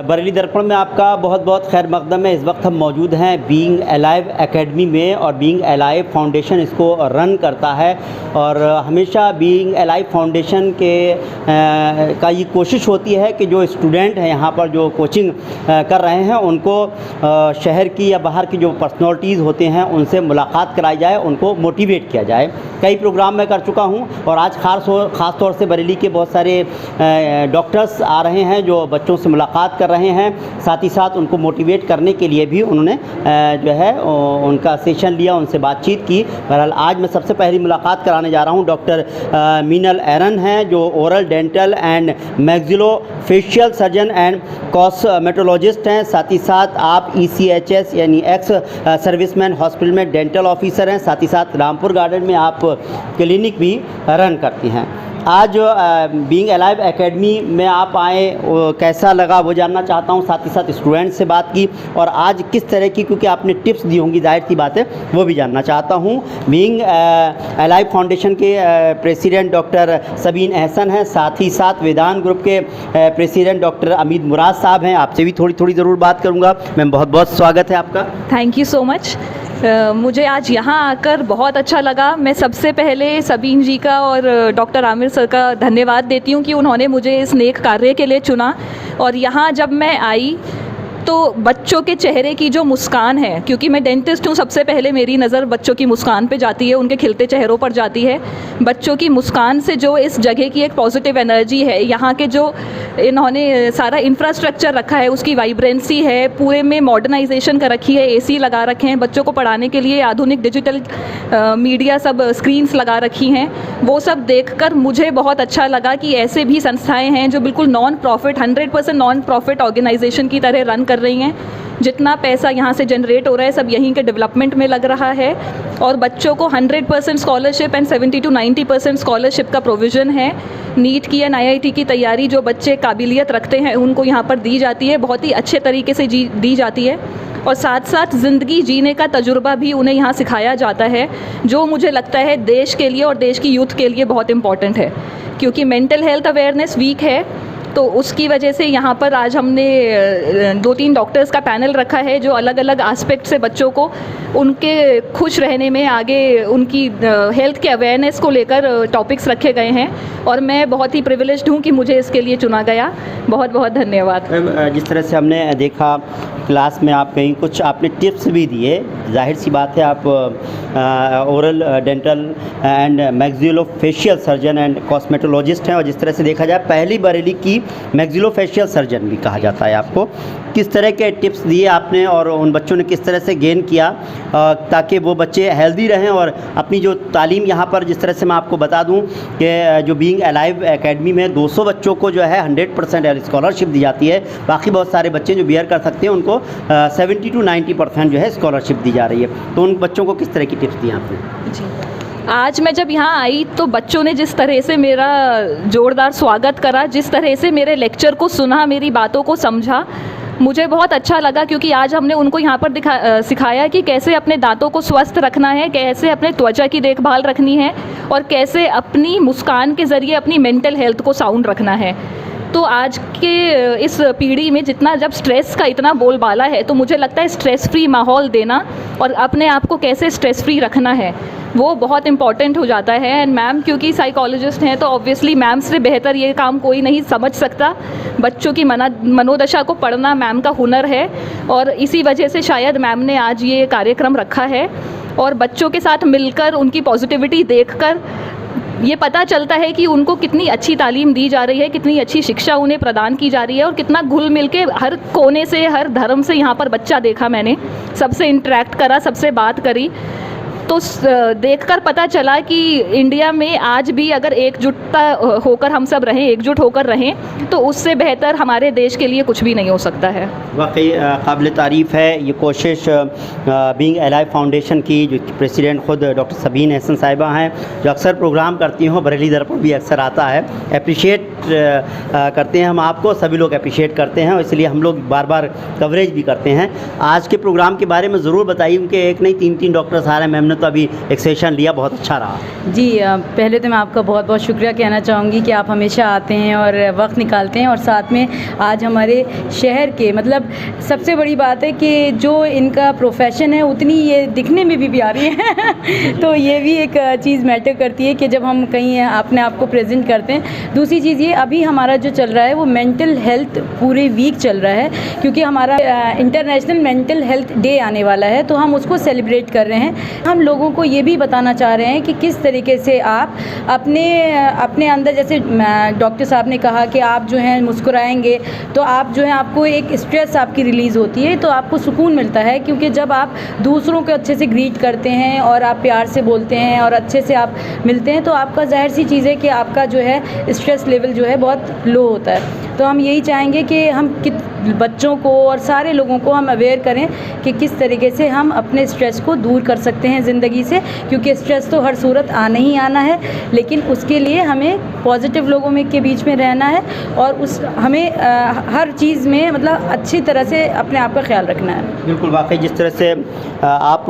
बरेली दर्पण में आपका बहुत बहुत खैर मकदम है। इस वक्त हम मौजूद हैं बीइंग अलाइव एकेडमी में और बीइंग अलाइव फाउंडेशन इसको रन करता है और हमेशा बीइंग अलाइव फाउंडेशन के का ये कोशिश होती है कि जो स्टूडेंट हैं यहाँ पर जो कोचिंग कर रहे हैं उनको शहर की या बाहर की जो पर्सनैलिटीज़ होते हैं उनसे मुलाकात कराई जाए, उनको मोटिवेट किया जाए। कई प्रोग्राम मैं कर चुका हूँ और आज ख़ास तौर से बरेली के बहुत सारे डॉक्टर्स आ रहे हैं जो बच्चों से मुलाकात कर रहे हैं, साथ ही साथ उनको मोटिवेट करने के लिए भी उन्होंने जो है उनका सेशन लिया, उनसे बातचीत की। बहरहाल आज मैं सबसे पहली मुलाकात कराने जा रहा हूँ डॉक्टर मीनल एरन हैं जो oral dental and maxillofacial surgeon and cosmetologist हैं। साथ ही साथ आप ECHS यानी एक्स सर्विसमैन हॉस्पिटल में डेंटल ऑफिसर हैं। साथ ही साथ रामपुर गार्डन में आप क्लिनिक भी रन करती हैं। आज बीइंग अलाइव एकेडमी में आप आए, कैसा लगा वो जानना चाहता हूँ। साथ ही साथ स्टूडेंट से बात की और आज किस तरह की, क्योंकि आपने टिप्स दी होंगी जाहिर सी बात है, वो भी जानना चाहता हूँ। बीइंग अलाइव फाउंडेशन के प्रेसिडेंट डॉक्टर सबीन एहसन हैं, साथ ही साथ वेदांत ग्रुप के प्रेसिडेंट डॉक्टर अमीद मुराद साहब हैं। आपसे भी थोड़ी ज़रूर बात करूँगा। मैम बहुत बहुत स्वागत है आपका। Thank you so much. मुझे आज यहाँ आकर बहुत अच्छा लगा। मैं सबसे पहले सबीन जी का और डॉक्टर आमिर सर का धन्यवाद देती हूँ कि उन्होंने मुझे इस नेक कार्य के लिए चुना। और यहाँ जब मैं आई तो बच्चों के चेहरे की जो मुस्कान है, क्योंकि मैं डेंटिस्ट हूँ, सबसे पहले मेरी नज़र बच्चों की मुस्कान पे जाती है, उनके खिलते चेहरों पर जाती है। बच्चों की मुस्कान से जो इस जगह की एक पॉजिटिव एनर्जी है, यहाँ के जो इन्होंने सारा इंफ्रास्ट्रक्चर रखा है उसकी वाइब्रेंसी है, पूरे में मॉडर्नाइजेशन कर रखी है, AC लगा रखे हैं, बच्चों को पढ़ाने के लिए आधुनिक डिजिटल मीडिया सब स्क्रीन्स लगा रखी हैं। वो सब देखकर मुझे बहुत अच्छा लगा कि ऐसे भी संस्थाएँ हैं जो बिल्कुल non profit 100% non profit organisation की तरह रन कर रही हैं। जितना पैसा यहाँ से जनरेट हो रहा है सब यहीं के डेवलपमेंट में लग रहा है और बच्चों को 100% स्कॉलरशिप एंड 70 to 90% स्कॉलरशिप का प्रोविज़न है। नीट की या IIT की तैयारी जो बच्चे काबिलियत रखते हैं उनको यहाँ पर दी जाती है, बहुत ही अच्छे तरीके से दी जाती है। और साथ साथ ज़िंदगी जीने का तजुर्बा भी उन्हें यहाँ सिखाया जाता है, जो मुझे लगता है देश के लिए और देश की यूथ के लिए बहुत इम्पॉर्टेंट है। क्योंकि मेंटल हेल्थ अवेयरनेस वीक है तो उसकी वजह से यहाँ पर आज हमने 2-3 डॉक्टर्स का पैनल रखा है जो अलग अलग एस्पेक्ट से बच्चों को उनके खुश रहने में, आगे उनकी हेल्थ के अवेयरनेस को लेकर टॉपिक्स रखे गए हैं और मैं बहुत ही प्रिविलेज्ड हूँ कि मुझे इसके लिए चुना गया। बहुत बहुत धन्यवाद। जिस तरह से हमने देखा क्लास में आप कहीं कुछ आपने टिप्स भी दिए, जाहिर सी बात है आप oral dental and maxillofacial surgeon and cosmetologist हैं और जिस तरह से देखा जाए पहली बरेली की मैक्सिलोफेशियल सर्जन भी कहा जाता है आपको। किस तरह के टिप्स दिए आपने और उन बच्चों ने किस तरह से गेन किया ताकि वो बच्चे हेल्दी रहें और अपनी जो तालीम यहाँ पर, जिस तरह से मैं आपको बता दूँ कि जो बीइंग अलाइव एकेडमी में 200 बच्चों को जो है 100% स्कॉलरशिप दी जाती है, बाकी बहुत सारे बच्चे जो बियर कर सकते हैं उनको 70 to 90% जो है स्कॉलरशिप दी जा रही है। तो उन बच्चों को किस तरह की टिप्स दी आपने? जी, आज मैं जब यहाँ आई तो बच्चों ने जिस तरह से मेरा जोरदार स्वागत करा, जिस तरह से मेरे लेक्चर को सुना, मेरी बातों को समझा, मुझे बहुत अच्छा लगा। क्योंकि आज हमने उनको यहाँ पर सिखाया कि कैसे अपने दांतों को स्वस्थ रखना है, कैसे अपने त्वचा की देखभाल रखनी है और कैसे अपनी मुस्कान के ज़रिए अपनी मेंटल हेल्थ को साउंड रखना है। तो आज के इस पीढ़ी में जितना जब स्ट्रेस का इतना बोलबाला है तो मुझे लगता है स्ट्रेस फ्री माहौल देना और अपने आप को कैसे स्ट्रेस फ्री रखना है वो बहुत इंपॉर्टेंट हो जाता है। एंड मैम क्योंकि साइकोलॉजिस्ट हैं तो ऑब्वियसली मैम से बेहतर ये काम कोई नहीं समझ सकता। बच्चों की मनोदशा को पढ़ना मैम का हुनर है और इसी वजह से शायद मैम ने आज ये कार्यक्रम रखा है और बच्चों के साथ मिलकर उनकी पॉजिटिविटी देखकर ये पता चलता है कि उनको कितनी अच्छी तालीम दी जा रही है, कितनी अच्छी शिक्षा उन्हें प्रदान की जा रही है और कितना घुल मिल के हर कोने से, हर धर्म से यहाँ पर बच्चा देखा मैंने, सबसे इंटरेक्ट करा, सबसे बात करी। तो देखकर पता चला कि इंडिया में आज भी अगर एकजुटता होकर हम सब रहें, एकजुट होकर रहें, तो उससे बेहतर हमारे देश के लिए कुछ भी नहीं हो सकता है। वाकई काबिल तारीफ़ है ये कोशिश बीइंग अलाइव फाउंडेशन की, जो प्रेसिडेंट ख़ुद डॉक्टर सबीन एहसन साहिबा हैं, जो अक्सर प्रोग्राम करती हैं, बरेली दर्पण भी अक्सर आता है। अप्रिशिएट करते हैं हम आपको, सभी लोग अप्रिशिएट करते हैं और इसलिए हम लोग बार बार कवरेज भी करते हैं। आज के प्रोग्राम के बारे में ज़रूर बताइए, उनके एक नहीं 3-3 डॉक्टर्स आ रहे हैं। मैम ने तो अभी एक सेशन लिया, बहुत अच्छा रहा। जी पहले तो मैं आपका बहुत बहुत शुक्रिया कहना चाहूँगी कि आप हमेशा आते हैं और वक्त निकालते हैं, और साथ में आज हमारे शहर के मतलब सबसे बड़ी बात है कि जो इनका प्रोफेशन है उतनी ये दिखने में भी प्यारी है तो ये भी एक चीज़ मैटर करती है कि जब हम कहीं अपने आप को प्रेजेंट करते हैं। दूसरी चीज़ ये अभी हमारा जो चल रहा है वो मेंटल हेल्थ पूरे वीक चल रहा है, क्योंकि हमारा इंटरनेशनल मेंटल हेल्थ डे आने वाला है, तो हम उसको सेलिब्रेट कर रहे हैं। हम लोगों को ये भी बताना चाह रहे हैं कि किस तरीके से आप अपने अंदर, जैसे डॉक्टर साहब ने कहा कि आप जो हैं मुस्कुराएंगे तो आप जो है आपको एक स्ट्रेस आपकी रिलीज़ होती है, तो आपको सुकून मिलता है, क्योंकि जब आप दूसरों को अच्छे से ग्रीट करते हैं और आप प्यार से बोलते हैं और अच्छे से आप मिलते हैं, तो आपका ज़ाहिर सी चीज़ है कि आपका जो है स्ट्रेस लेवल जो है बहुत लो होता है। तो हम यही चाहेंगे कि हम बच्चों को और सारे लोगों को हम अवेयर करें कि किस तरीके से हम अपने स्ट्रेस को दूर कर सकते हैं ज़िंदगी से, क्योंकि स्ट्रेस तो हर सूरत आना ही आना है, लेकिन उसके लिए हमें पॉजिटिव लोगों में के बीच में रहना है और हमें हर चीज़ में मतलब अच्छी तरह से अपने आप का ख्याल रखना है। बिल्कुल, वाकई जिस तरह से आप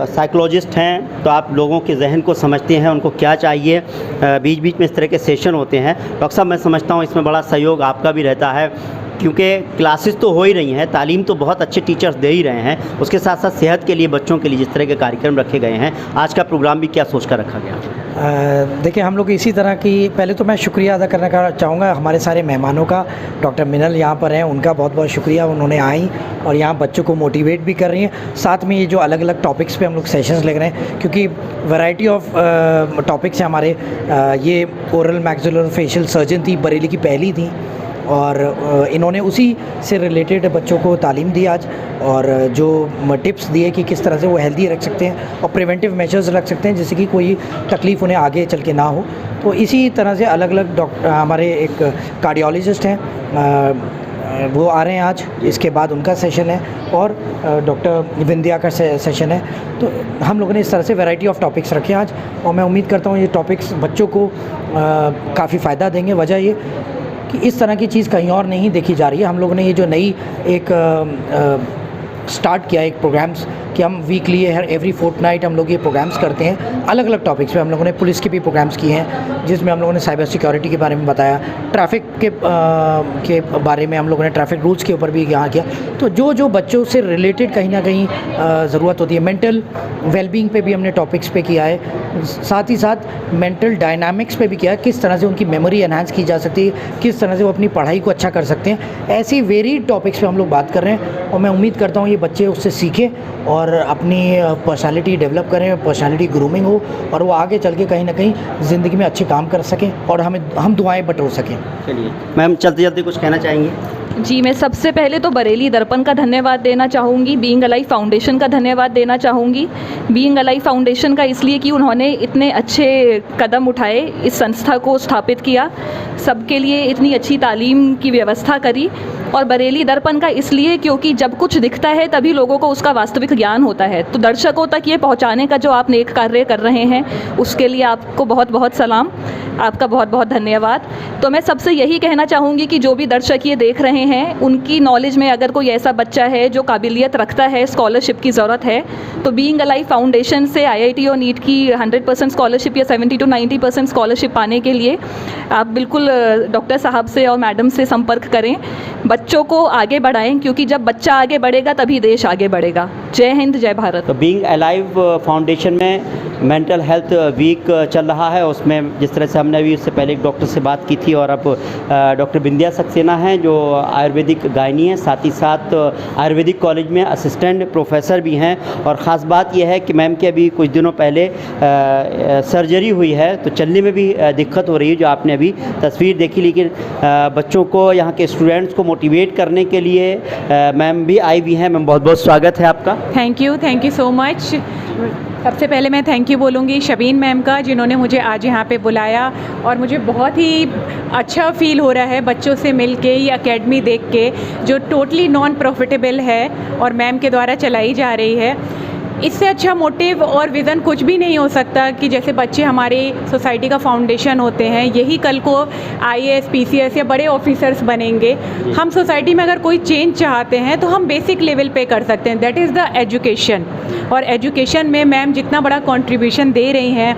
साइकोलॉजिस्ट हैं तो आप लोगों के जहन को समझते हैं, उनको क्या चाहिए। बीच बीच में इस तरह के सेशन होते हैं। डॉक्टर साहब, मैं समझता हूँ इसमें बड़ा सहयोग आपका भी रहता है, क्योंकि क्लासेस तो हो ही रही हैं, तालीम तो बहुत अच्छे टीचर्स दे ही रहे हैं, उसके साथ साथ सेहत के लिए बच्चों के लिए जिस तरह के कार्यक्रम रखे गए हैं, आज का प्रोग्राम भी क्या सोच कर रखा गया? देखिए, हम लोग इसी तरह की, पहले तो मैं शुक्रिया अदा करना चाहूँगा हमारे सारे मेहमानों का। डॉक्टर मिनल यहाँ पर हैं, उनका बहुत बहुत शुक्रिया, उन्होंने आई और यहाँ बच्चों को मोटिवेट भी कर रही हैं। साथ में ये जो अलग अलग टॉपिक्स पे हम लोग सेशंस ले रहे हैं, क्योंकि वैरायटी ऑफ टॉपिक्स हैं हमारे। ये ओरल मैक्सिलोफेशियल सर्जन थी, बरेली की पहली थी, और इन्होंने उसी से रिलेटेड बच्चों को तालीम दी आज, और जो टिप्स दिए कि किस तरह से वो हेल्दी रख सकते हैं और प्रिवेंटिव मेजर्स रख सकते हैं, जिससे कि कोई तकलीफ़ उन्हें आगे चल के ना हो। तो इसी तरह से अलग अलग डॉक्टर, हमारे एक कार्डियोलॉजिस्ट हैं, वो आ रहे हैं आज, इसके बाद उनका सेशन है, और डॉक्टर विंध्या का सेशन है। तो हम लोगों ने इस तरह से वैरायटी ऑफ टॉपिक्स रखे आज, और मैं उम्मीद करता हूँ ये टॉपिक्स बच्चों को काफ़ी फ़ायदा देंगे। वजह ये कि इस तरह की चीज़ कहीं और नहीं देखी जा रही है। हम लोगों ने ये जो नई एक स्टार्ट किया एक प्रोग्राम्स कि हम वीकली एवरी फोर्टनाइट हम लोग ये प्रोग्राम्स करते हैं अलग अलग टॉपिक्स पे। हम लोगों ने पुलिस के भी प्रोग्राम्स किए हैं, जिसमें हम लोगों ने साइबर सिक्योरिटी के बारे में बताया, ट्रैफिक के बारे में हम लोगों ने ट्रैफिक रूल्स के ऊपर भी यहाँ किया। तो जो बच्चों से रिलेटेड कहीं ना कहीं ज़रूरत होती है, मेंटल वेलबींग पे भी हमने टॉपिक्स पे किया है, साथ ही साथ मेंटल डायनामिक्स पे भी किया है, किस तरह से उनकी मेमोरी एनहांस की जा सकती है, किस तरह से वो अपनी पढ़ाई को अच्छा कर सकते हैं। ऐसी वेरीड टॉपिक्स पे हम लोग बात कर रहे हैं, और मैं उम्मीद करता हूँ ये बच्चे उससे सीखें और अपनी पर्सनालिटी डेवलप करें, पर्सनालिटी ग्रूमिंग हो, और वो आगे चल के कहीं ना कहीं ज़िंदगी में अच्छे काम कर सकें और हम दुआएं बटोर सकें। चलिए मैम, चलते चलते कुछ कहना चाहेंगे? जी, मैं सबसे पहले तो बरेली दर्पण का धन्यवाद देना चाहूँगी, बीइंग अलाइव फाउंडेशन का धन्यवाद देना चाहूँगी। बीइंग अलाइव फाउंडेशन का इसलिए कि उन्होंने इतने अच्छे कदम उठाए, इस संस्था को स्थापित किया, सबके लिए इतनी अच्छी तालीम की व्यवस्था करी। और बरेली दर्पण का इसलिए क्योंकि जब कुछ दिखता है तभी लोगों को उसका वास्तविक ज्ञान होता है। तो दर्शकों तक ये पहुंचाने का जो आप नेक कार्य कर रहे हैं, उसके लिए आपको बहुत बहुत सलाम, आपका बहुत बहुत धन्यवाद। तो मैं सबसे यही कहना चाहूँगी कि जो भी दर्शक ये देख रहे हैं, उनकी नॉलेज में अगर कोई ऐसा बच्चा है जो काबिलियत रखता है, स्कॉलरशिप की ज़रूरत है, तो बीइंग अलाइव फाउंडेशन से IIT और नीट की 100% स्कॉलरशिप या 70 to 90% स्कॉलरशिप पाने के लिए आप बिल्कुल डॉक्टर साहब से और मैडम से संपर्क करें, बच्चों को आगे बढ़ाएं, क्योंकि जब बच्चा आगे बढ़ेगा तभी देश आगे बढ़ेगा। जय हिंद, जय भारत। तो बीइंग अलाइव फाउंडेशन में मेंटल हेल्थ वीक चल रहा है, उसमें जिस तरह से हमने अभी उससे पहले एक डॉक्टर से बात की थी, और अब डॉक्टर विंध्या सक्सेना हैं जो आयुर्वेदिक गायनी हैं, साथ ही साथ आयुर्वेदिक कॉलेज में असिस्टेंट प्रोफेसर भी हैं। और ख़ास बात यह है कि मैम के अभी कुछ दिनों पहले सर्जरी हुई है, तो चलने में भी दिक्कत हो रही है, जो आपने अभी तस्वीर देखी। लेकिन बच्चों को, यहाँ के स्टूडेंट्स को मोटिवेट करने के लिए मैम भी आई हुई हैं। मैम, बहुत बहुत स्वागत है आपका। Thank you so much. सबसे पहले मैं थैंक यू बोलूँगी शबीन मैम का, जिन्होंने मुझे आज यहाँ पे बुलाया, और मुझे बहुत ही अच्छा फ़ील हो रहा है बच्चों से मिल के, ये एकेडमी देख के, जो टोटली नॉन प्रॉफिटेबल है और मैम के द्वारा चलाई जा रही है। इससे अच्छा मोटिव और विज़न कुछ भी नहीं हो सकता कि जैसे बच्चे हमारी सोसाइटी का फाउंडेशन होते हैं, यही कल को IAS PCS या बड़े ऑफिसर्स बनेंगे। हम सोसाइटी में अगर कोई चेंज चाहते हैं तो हम बेसिक लेवल पे कर सकते हैं, दैट इज़ द एजुकेशन। और एजुकेशन में मैम जितना बड़ा कंट्रीब्यूशन दे रही हैं,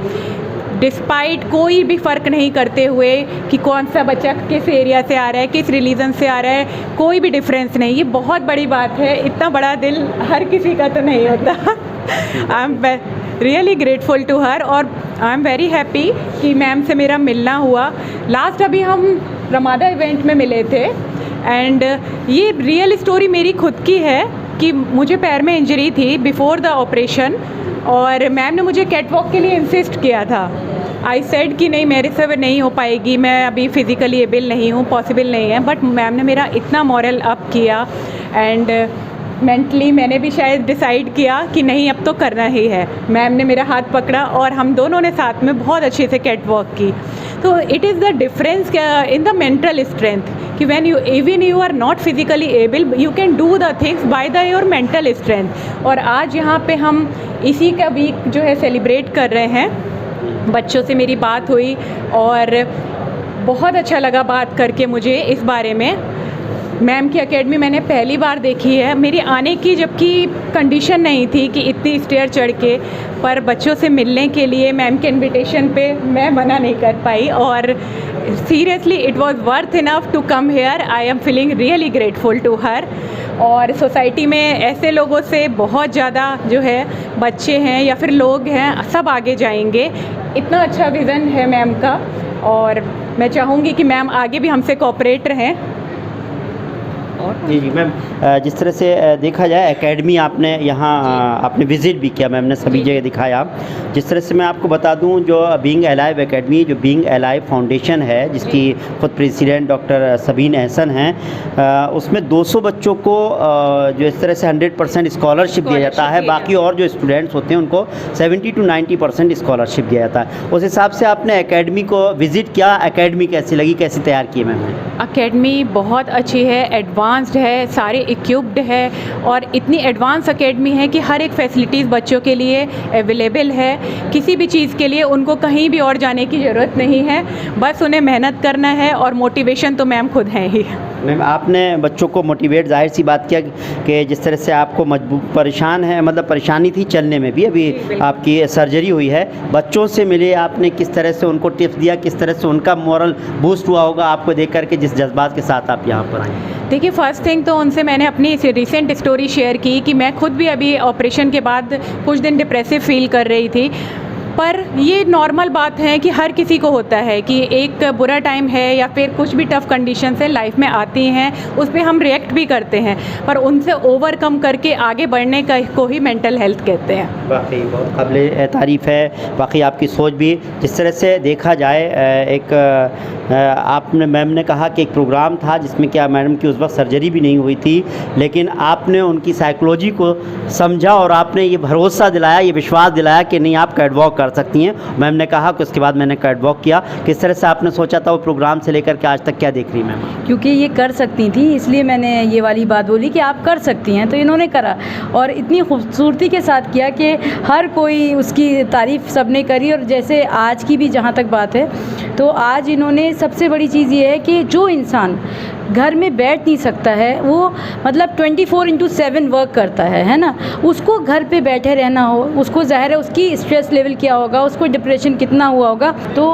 डिस्पाइट कोई भी फ़र्क नहीं करते हुए कि कौन सा बच्चा किस एरिया से आ रहा है, किस रिलीजन से आ रहा है, कोई भी डिफरेंस नहीं। ये बहुत बड़ी बात है, इतना बड़ा दिल हर किसी का तो नहीं होता। I am really grateful to her और आई एम वेरी हैप्पी कि मैम से मेरा मिलना हुआ। लास्ट अभी हम रमादा इवेंट में मिले थे एंड ये रियल स्टोरी मेरी खुद की है कि मुझे पैर में इंजरी थी बिफोर द ऑपरेशन और मैम ने मुझे कैटवॉक के लिए इंसिस्ट किया था। आई सेड कि नहीं, मेरे से नहीं हो पाएगी, मैं अभी फ़िज़िकली एबल नहीं हूँ, पॉसिबल नहीं है। बट मैम ने मेरा इतना मॉरल अप किया एंड मेंटली मैंने भी शायद डिसाइड किया कि नहीं अब तो करना ही है। मैम ने मेरा हाथ पकड़ा और हम दोनों ने साथ में बहुत अच्छे से कैटवॉक की। तो it is the difference in the mental strength कि when you are not physically able you can do the things by the your mental strength. और आज यहाँ पे हम इसी का वीक जो है सेलिब्रेट कर रहे हैं। बच्चों से मेरी बात हुई और बहुत अच्छा लगा बात करके मुझे इस बारे में। मैम की एकेडमी मैंने पहली बार देखी है, मेरी आने की जबकि कंडीशन नहीं थी कि इतनी स्टेयर चढ़ के, पर बच्चों से मिलने के लिए मैम के इनविटेशन पे मैं मना नहीं कर पाई और seriously it was worth enough to come here. I am feeling really grateful to her. और सोसाइटी में ऐसे लोगों से बहुत ज़्यादा जो है बच्चे हैं या फिर लोग हैं, सब आगे जाएंगे। इतना अच्छा विज़न है मैम का और मैं चाहूँगी कि मैम आगे भी हमसे कोऑपरेट रहें। जी जी मैम, जिस तरह से देखा जाए एकेडमी आपने यहाँ आपने विज़िट भी किया, मैम ने सभी जगह दिखाया। जिस तरह से मैं आपको बता दूँ, जो बीइंग अलाइव एकेडमी, जो बीइंग अलाइव फाउंडेशन है जिसकी खुद प्रेसिडेंट डॉक्टर सबीन एहसन हैं, उसमें 200 बच्चों को जो इस तरह से 100% स्कॉलरशिप दिया जाता है। बाकी और जो स्टूडेंट्स होते हैं उनको 70 to 90% स्कॉलरशिप दिया जाता है। उस हिसाब से आपने एकेडमी को विज़िट किया, एकेडमी कैसी लगी, कैसी तैयार की मैम ने? एकेडमी बहुत अच्छी है, एडवांस्ड है, सारे इक्विप्ड है और इतनी एडवांस एकेडमी है कि हर एक फैसिलिटीज़ बच्चों के लिए अवेलेबल है। किसी भी चीज़ के लिए उनको कहीं भी और जाने की ज़रूरत नहीं है, बस उन्हें मेहनत करना है और मोटिवेशन तो मैम खुद हैं ही। मैम आपने बच्चों को मोटिवेट, जाहिर सी बात किया कि जिस तरह से आपको परेशान है, मतलब परेशानी थी चलने में भी, अभी आपकी सर्जरी हुई है, बच्चों से मिले आपने, किस तरह से उनको टिप्स दिया, किस तरह से उनका मोरल बूस्ट हुआ होगा आपको देख करके जिस जज्बात के साथ आप यहाँ पर आए? देखिए, फ़र्स्ट थिंग तो उनसे मैंने अपनी रिसेंट स्टोरी शेयर की कि मैं खुद भी अभी ऑपरेशन के बाद कुछ दिन डिप्रेसिव फील कर रही थी। पर ये नॉर्मल बात है कि हर किसी को होता है कि एक बुरा टाइम है या फिर कुछ भी टफ़ कंडीशन से लाइफ में आती हैं, उस पर हम रिएक्ट भी करते हैं, पर उनसे ओवरकम करके आगे बढ़ने का को ही मेंटल हेल्थ कहते हैं। वाकई बहुत काबिल तारीफ़ है, बाकी आपकी सोच भी। जिस तरह से देखा जाए, एक आपने मैम ने कहा कि एक प्रोग्राम था जिसमें क्या मैडम की उस वक्त सर्जरी भी नहीं हुई थी, लेकिन आपने उनकी साइकोलॉजी को समझा और आपने ये भरोसा दिलाया, ये विश्वास दिलाया कि नहीं आप कैटवॉक कर सकती हैं। मैम ने कहा कि उसके बाद मैंने कैटवॉक किया। किस तरह से आपने सोचा था वो प्रोग्राम से लेकर के आज तक क्या देख रही मैम? क्योंकि ये कर सकती थी इसलिए मैंने ये वाली बात बोली कि आप कर सकती हैं, तो इन्होंने करा और इतनी खूबसूरती के साथ किया कि हर कोई उसकी तारीफ़ सबने करी। और जैसे आज की भी जहाँ तक बात है, तो आज इन्होंने सबसे बड़ी चीज़ ये है कि जो इंसान घर में बैठ नहीं सकता है, वो मतलब 24/7 वर्क करता है ना, उसको घर पे बैठे रहना हो, उसको ज़ाहिर है उसकी स्ट्रेस लेवल क्या होगा, उसको डिप्रेशन कितना हुआ होगा, तो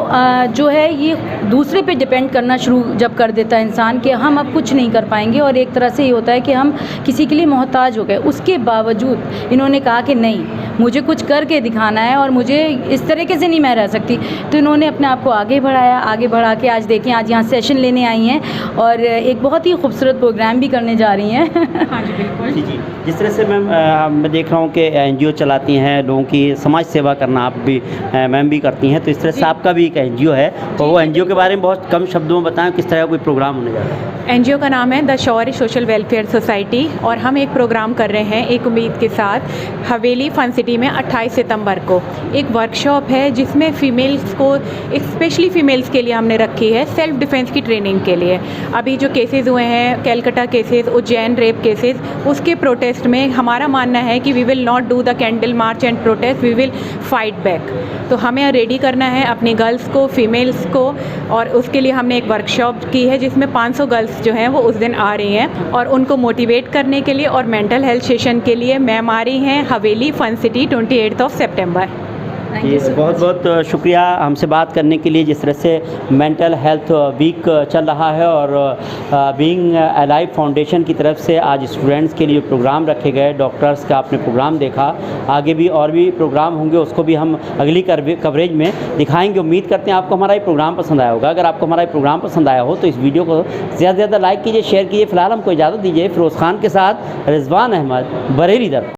जो है ये दूसरे पे डिपेंड करना शुरू जब कर देता है इंसान कि हम अब कुछ नहीं कर पाएंगे और एक तरह से ये होता है कि हम किसी के लिए मोहताज हो गए। उसके बावजूद इन्होंने कहा कि नहीं, मुझे कुछ करके दिखाना है और मुझे इस तरीके से नहीं मैं रह सकती। तो इन्होंने अपने आप को आगे बढ़ाया, आगे बढ़ा के आज देखें, आज यहाँ सेशन लेने आई हैं और एक बहुत ही खूबसूरत प्रोग्राम भी करने जा रही हैं। हाँ जी, बिल्कुल। जी, जिस तरह से मैम मैं देख रहा हूँ कि NGO चलाती हैं, लोगों की समाज सेवा करना आप भी मैम भी करती हैं, तो इस तरह से आपका भी एक NGO है, तो वो NGO के बारे में बहुत कम शब्दों में बताएं, किस तरह का कोई प्रोग्राम होने जा रहा है? NGO का नाम है the Shaurya social welfare society और हम एक प्रोग्राम कर रहे हैं एक उम्मीद के साथ, हवेली फन सिटी में 28 सितंबर को एक वर्कशॉप है जिसमें फ़ीमेल्स को, स्पेशली फ़ीमेल्स के लिए हमने रखी है सेल्फ़ डिफेंस की ट्रेनिंग के लिए। अभी जो जो केसेस हुए हैं, Calcutta cases, Ujjain rape cases, उसके प्रोटेस्ट में हमारा मानना है कि we will not do the candle march and protest, we will fight back. तो हमें रेडी करना है अपनी गर्ल्स को, फीमेल्स को, और उसके लिए हमने एक वर्कशॉप की है जिसमें 500 गर्ल्स जो हैं वो उस दिन आ रही हैं, और उनको मोटिवेट करने के लिए और मेंटल हेल्थ सेशन के लिए मैम आ रही हैं हवेली फन सिटी 28 सितंबर। जी, बहुत बहुत शुक्रिया हमसे बात करने के लिए। जिस तरह से मेंटल हेल्थ वीक चल रहा है और बीइंग अलाइव फाउंडेशन की तरफ से आज स्टूडेंट्स के लिए प्रोग्राम रखे गए, डॉक्टर्स का आपने प्रोग्राम देखा, आगे भी और भी प्रोग्राम होंगे, उसको भी हम अगली कवरेज में दिखाएंगे। उम्मीद करते हैं आपको हमारा ये प्रोग्राम पसंद आया होगा। अगर आपको हमारा ये प्रोग्राम पसंद आया हो तो इस वीडियो को ज़्यादा से ज़्यादा लाइक कीजिए, शेयर कीजिए। फिलहाल हमको इजाज़त दीजिए। फ़िरोज़ खान के साथ रिजवान अहमद, बरेली दर।